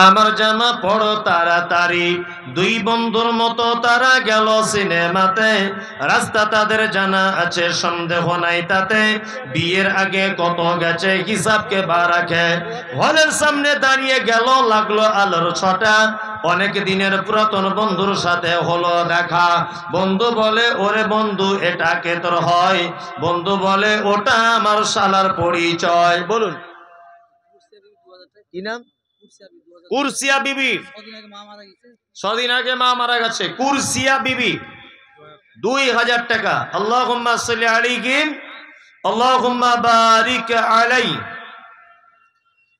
আমার জামা পড়ো তাড়াতাড়ি। দুই বন্ধুর মতো তারা গেল সিনেমাতে। রাস্তা তাদের জানা আছে, সন্দেহ নাই তাতে। বিয়ের আগে কত গেছে হিসাবকে বা রাখে। হলের সামনে দাঁড়িয়ে গেল, লাগলো আলোর ছটা। অনেক দিনের পুরাতন বন্ধুর সাথে হলো দেখা। বন্ধু বলে, ওরে বন্ধু এটা কে তোর হয়? বন্ধু বলে, ওটা আমার শালার পরিচয়। বলুন কি নাম? কুরসিয়া বিবি। ছদিন আগে মা মারা গেছে। কুরসিয়া বিবি 2000 টাকা। আল্লাহুম্মা সাল্লি আলাইহি আল্লাহুম্মা বারিক আলাই।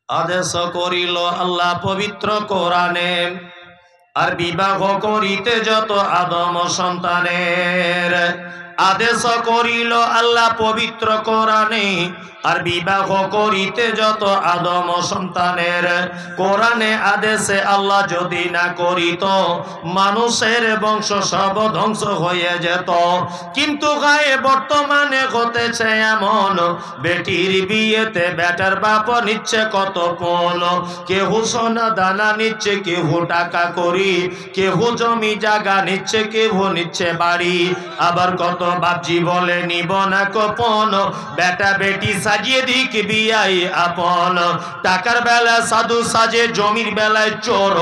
আদেশ করিল আল্লাহ পবিত্র কোরআনে, আর বিবাহ করিতে যত আদম সন্তানের। আদেশ করিল আল্লাহ পবিত্র কোরআনে, আর বিবাহ করিতে যত আদম সন্তানের। কোরআনে আদেশে আল্লাহ যদি না করিত, মানুষের বংশ সব ধ্বংস হয়ে যেত। কিন্তু গায়ে বর্তমানে ঘটেছে এমন, বেটির বিয়েতে বেটার বাপ নিচ্ছে কত পণ। কেহু সোনা দানা নিচ্ছে, কেহু টাকা করি, কেহু জমি জায়গা নিচ্ছে, কেহু নিচ্ছে বাড়ি। আবার কত বাপজি বলে নিব না গোপন, বেটা বেটি সাজিয়ে দিক বিয়াই আপন। টাকার বেলায় সাধু সাজে, জমির বেলায় চোর।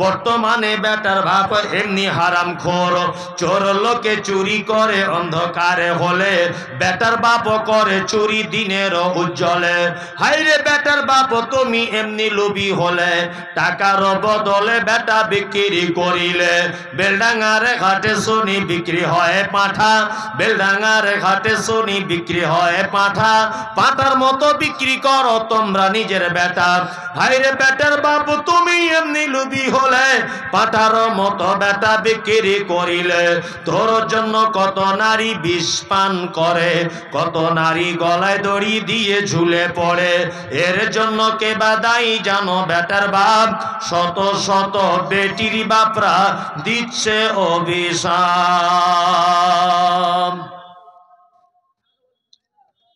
বর্তমানে বেটার বাপ এমনি হারাম খোর। চোর লোকে চুরি করে অন্ধকারে হলে, বেটার বাপ করে চুরি দিনের উজ্জ্বলে। হাইরে বেটার বাপ তুমি এমনি লোভী হলে, টাকার বদলে বেটা বিক্রি করিলে। বেলডাঙ্গার ঘাটে শুনি বিক্রি হয় পাঁঠা, বেলডাঙ্গার ঘাটে শুনি বিক্রি হয় পাঁঠা। পাঁঠার মতো বিক্রি করো তোমরা নিজের বেটা। হাইরে বেটার বাপ তুমি এমনি লোভী হলে, পাঁঠার মতো বেটা বিক্রি করিলে। তোর জন্য কত নারী বিষ পান করে, কত নারী গলায় দড়ি দিয়ে ঝুলে পড়ে। এর জন্য কে বা দায়ী জানো বেটার বাপ? শত শত বেটির বাপরা দিচ্ছে অভিশাপ।